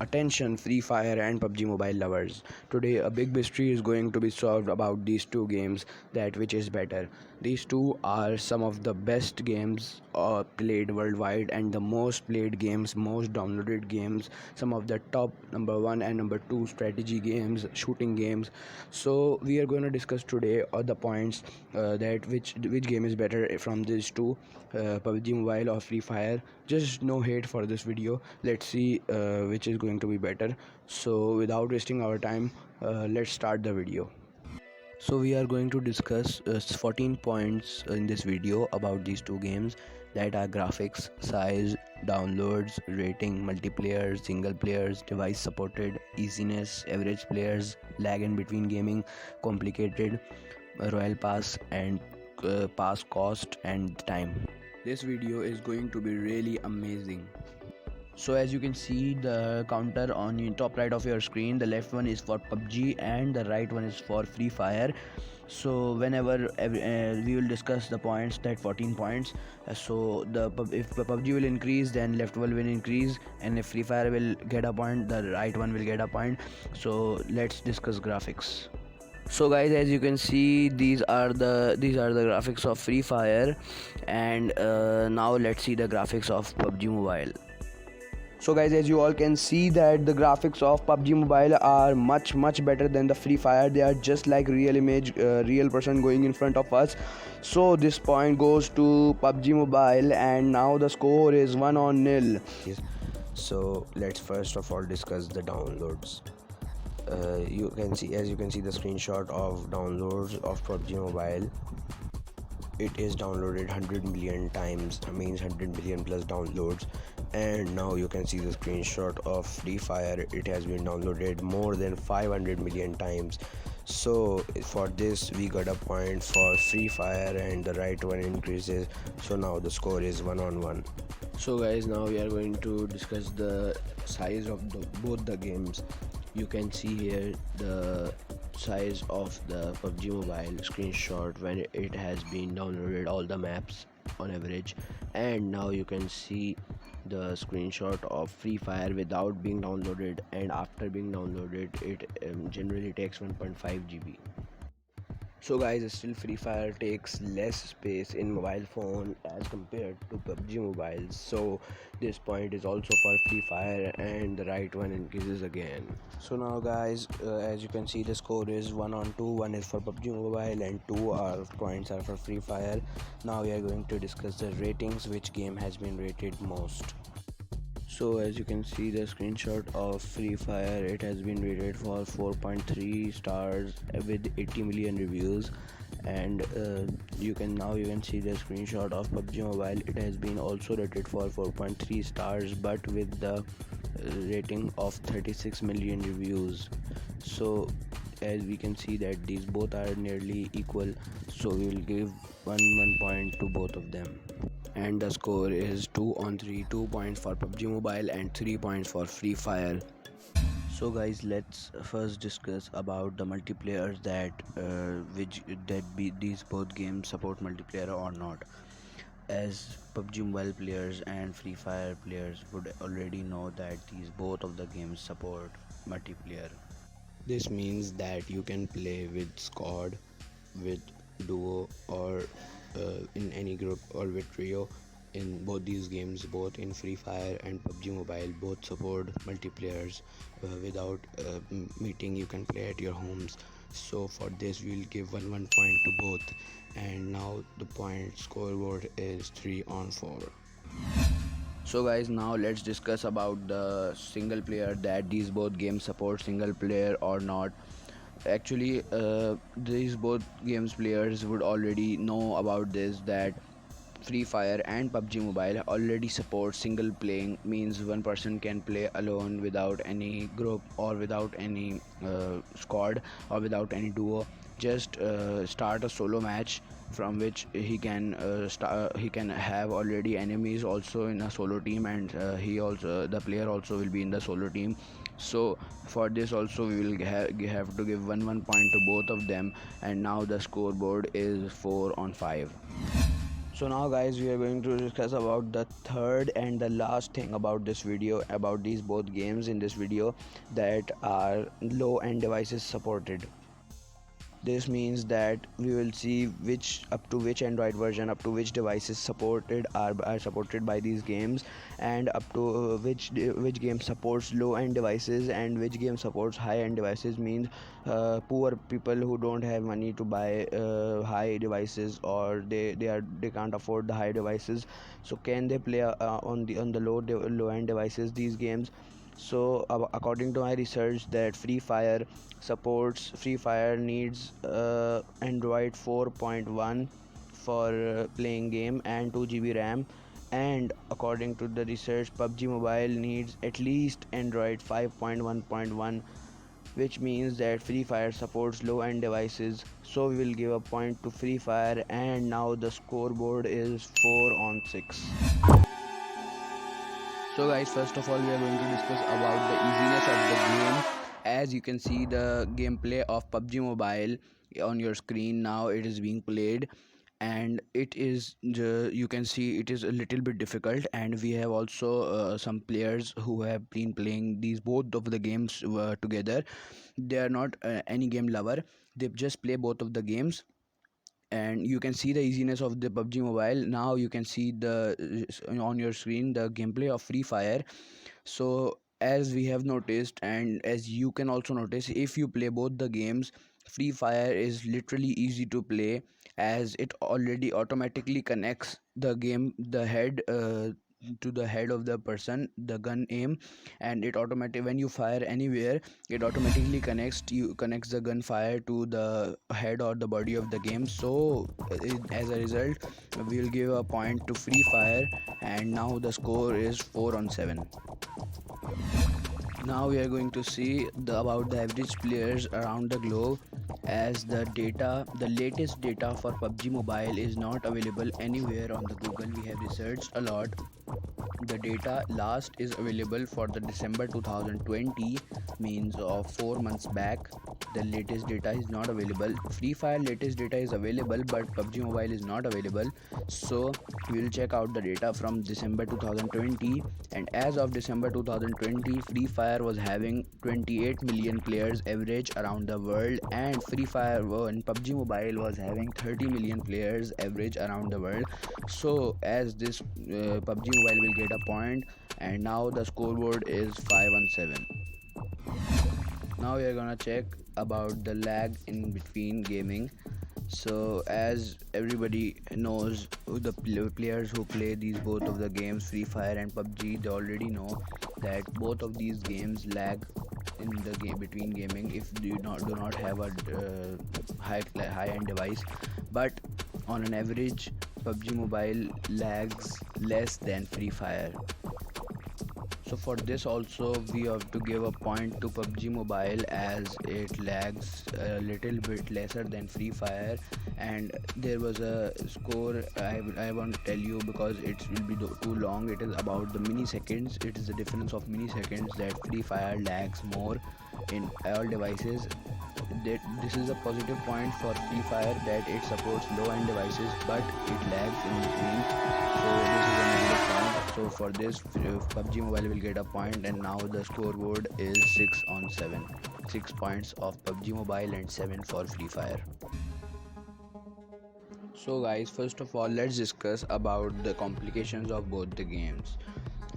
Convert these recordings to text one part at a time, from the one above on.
Attention Free Fire and PUBG Mobile lovers. Today a big mystery is going to be solved about these two games, that which is better. These two are some of the best games played worldwide and the most played games, most downloaded games, some of the top number 1 and number 2 strategy games, shooting games. So we are going to discuss today all the points that which game is better from these two, PUBG Mobile or Free Fire. Just no hate for this video. Let's see which is going to be better. So without wasting our time, let's start the video. So we are going to discuss 14 points in this video about these two games, that are graphics, size, downloads, rating, multiplayer, single players, device supported, easiness, average players, lag in between gaming, complicated, royal pass, and pass cost and time. This video is going to be really amazing. So as you can see the counter on the top right of your screen, the left one is for PUBG and the right one is for Free Fire. So whenever we will discuss the points, that 14 points. So if the PUBG will increase, then left will increase, and if Free Fire will get a point, the right one will get a point. So let's discuss graphics. So guys, as you can see, these are the graphics of Free Fire, and now let's see the graphics of PUBG Mobile. So guys, as you all can see that the graphics of PUBG Mobile are much better than the Free Fire. They are just like real image, real person going in front of us. So this point goes to PUBG Mobile, and now the score is 1-0. So let's first of all discuss the downloads. As you can see the screenshot of downloads of PUBG Mobile. It is downloaded 100 million times, means 100 million plus downloads. And now you can see the screenshot of Free Fire. It has been downloaded more than 500 million times. So for this we got a point for Free Fire, and the right one increases. So now the score is 1-1. So guys, now we are going to discuss the size of both the games. You can see here the size of the PUBG Mobile screenshot when it has been downloaded, all the maps on average, and now you can see the screenshot of Free Fire without being downloaded, and after being downloaded it generally takes 1.5 GB. So guys, still Free Fire takes less space in mobile phone as compared to PUBG Mobile. So this point is also for Free Fire, and the right one increases again. So now guys, as you can see the score is 1-2. One is for PUBG Mobile and two points are for Free Fire. Now we are going to discuss the ratings, which game has been rated most. So as you can see the screenshot of Free Fire, it has been rated for 4.3 stars with 80 million reviews, and you can see the screenshot of PUBG Mobile. It has been also rated for 4.3 stars but with the rating of 36 million reviews. So as we can see that these both are nearly equal, so we will give one point to both of them, and the score is 2-3. 2 points for PUBG Mobile and 3 points for Free Fire. So guys, let's first discuss about the multiplayers, these both games support multiplayer or not. As PUBG Mobile players and Free Fire players would already know that these both of the games support multiplayer. This means that you can play with squad, with duo, or in any group, or with trio. In both these games, both in Free Fire and PUBG Mobile, both support multiplayers. Without meeting, you can play at your homes. So for this we will give one point to both, and now the point scoreboard is 3-4. So guys, now let's discuss about the single player, that these both games support single player or not. Actually these both games players would already know about this, that Free Fire and PUBG Mobile already support single playing, means one person can play alone without any group or without any squad or without any duo. Just start a solo match from which he can have already enemies also in a solo team, and the player also will be in the solo team. So for this also we will have to give one point to both of them, and now the scoreboard is 4-5. So now guys, we are going to discuss about the third and the last thing about this video, about these both games in this video, that are low end devices supported. This means that we will see which up to which Android version, up to which devices supported are supported by these games, and up to which game supports low end devices and which game supports high end devices. Means poor people who don't have money to buy high devices, or they can't afford the high devices, so can they play on the low end devices these games. So according to my research, that Free Fire needs Android 4.1 for playing game and 2 GB RAM, and according to the research, PUBG Mobile needs at least Android 5.1.1, which means that Free Fire supports low end devices. So we will give a point to Free Fire, and now the scoreboard is 4-6. So guys, first of all, we are going to discuss about the easiness of the game. As you can see the gameplay of PUBG Mobile on your screen now, it is being played, and it is you can see it is a little bit difficult, and we have also some players who have been playing these both of the games together. They are not any game lover, they just play both of the games, and you can see the easiness of the PUBG Mobile. Now you can see the on your screen the gameplay of Free Fire. So as we have noticed, and as you can also notice, if you play both the games, Free Fire is literally easy to play, as it already automatically connects the game the head to the head of the person, the gun aim, and it automatic when you fire anywhere, it automatically connects the gunfire to the head or the body of the game. So as a result, we will give a point to Free Fire, and now the score is 4-7. Now we are going to see about the average players around the globe, as the latest data for PUBG Mobile is not available anywhere on the Google. We have researched a lot. The data last is available for the December 2020, means of 4 months back. The latest data is not available. Free Fire latest data is available, but PUBG Mobile is not available. So we will check out the data from December 2020, and as of December 2020, Free Fire was having 28 million players average around the world, and Free Fire and PUBG Mobile was having 30 million players average around the world. So as this PUBG Mobile will get a point, and now the scoreboard is 5-7. Now we are gonna check about the lag in between gaming. So as everybody knows, the players who play these both of the games, Free Fire and PUBG, they already know that both of these games lag in the game between gaming if you do not have a high end device. But on an average, PUBG Mobile lags less than Free Fire. So for this also we have to give a point to PUBG Mobile, as it lags a little bit lesser than Free Fire. And there was a score I won't tell you because it will be too long. It is about the milliseconds. It is the difference of milliseconds that Free Fire lags more in all devices. That this is a positive point for Free Fire, that it supports low end devices but it lags in between. So this is a negative point. So for this, PUBG Mobile will get a point, and now the scoreboard is 6-7. 6 points of PUBG Mobile and 7 for Free Fire. So guys, first of all, let's discuss about the complications of both the games.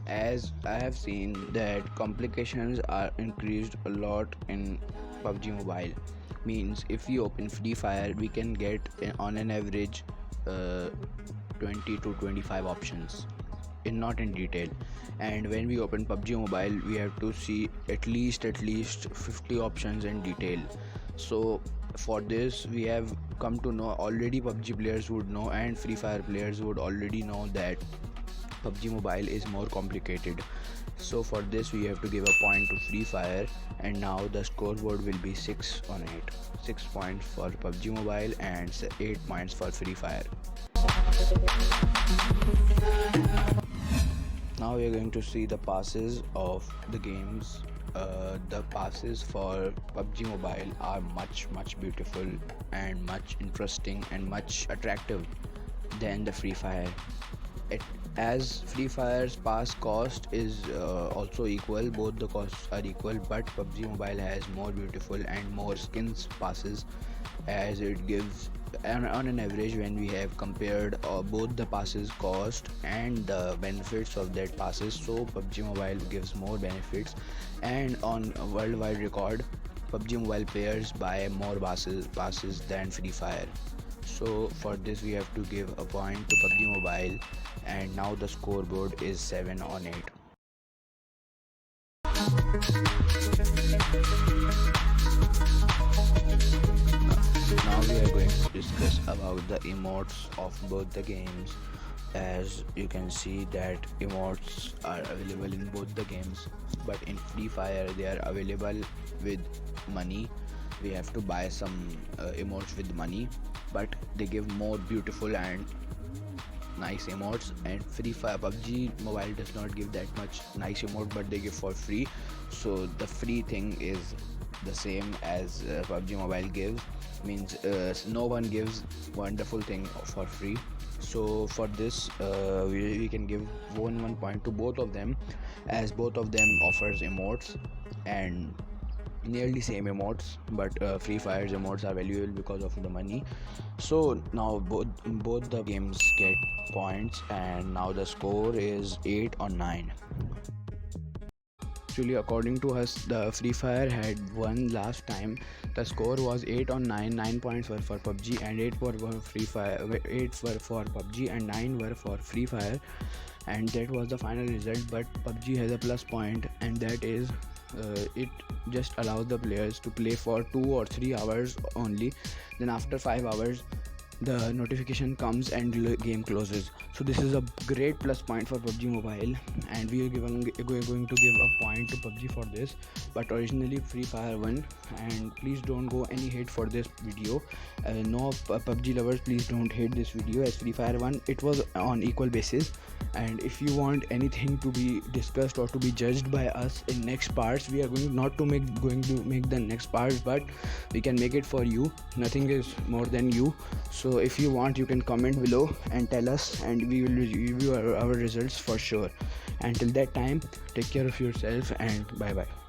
As I have seen that complications are increased a lot in PUBG Mobile. Means if we open Free Fire, we can get on an average 20 to 25 options, not in detail. And when we open PUBG Mobile, we have to see at least 50 options in detail. So for this, we have come to know, already PUBG players would know and Free Fire players would already know that PUBG Mobile is more complicated. So for this we have to give a point to Free Fire, and now the scoreboard will be 6-8. 6 points for PUBG Mobile and 8 points for Free Fire. Now we are going to see the passes of the games. The passes for PUBG Mobile are much beautiful and much interesting and much attractive. than the Free Fire. It, as Free Fire's pass cost is also equal, both the costs are equal, but PUBG Mobile has more beautiful and more skins passes, as it gives on an average when we have compared both the passes cost and the benefits of that passes. So PUBG Mobile gives more benefits, and on a worldwide record, PUBG Mobile players buy more passes than Free Fire. So for this we have to give a point to PUBG Mobile, and now the scoreboard is 7 on 8. Now we are going to discuss about the emotes of both the games. As you can see that emotes are available in both the games, but in Free Fire they are available with money. We have to buy some emotes with money, but they give more beautiful and nice emotes. And Free Fire PUBG Mobile does not give that much nice emote, but they give for free. So the free thing is the same as PUBG Mobile gives, means no one gives wonderful thing for free. So for this we can give one point to both of them, as both of them offers emotes and nearly same emotes, but Free Fire's emotes are valuable because of the money. So now both the games get points, and now the score is 8 on 9. Actually, according to us, the Free Fire had won last time. The score was 8 on 9. 9 points were for PUBG and 8 were Free Fire. 8 were for PUBG and 9 were for Free Fire, and that was the final result. But PUBG has a plus point, and that is it just allows the players to play for 2 or 3 hours only. Then after 5 hours the notification comes and the game closes. So this is a great plus point for PUBG Mobile, and we are going to give a point to PUBG for this. But originally Free Fire won, and please don't go any hate for this video. No PUBG lovers, please don't hate this video, as Free Fire won. It was on equal basis, and if you want anything to be discussed or to be judged by us in next parts, we are going to make the next parts, but we can make it for you. Nothing is more than you. So if you want, you can comment below and tell us, and we will review our results for sure. Until that time, take care of yourself, and bye bye.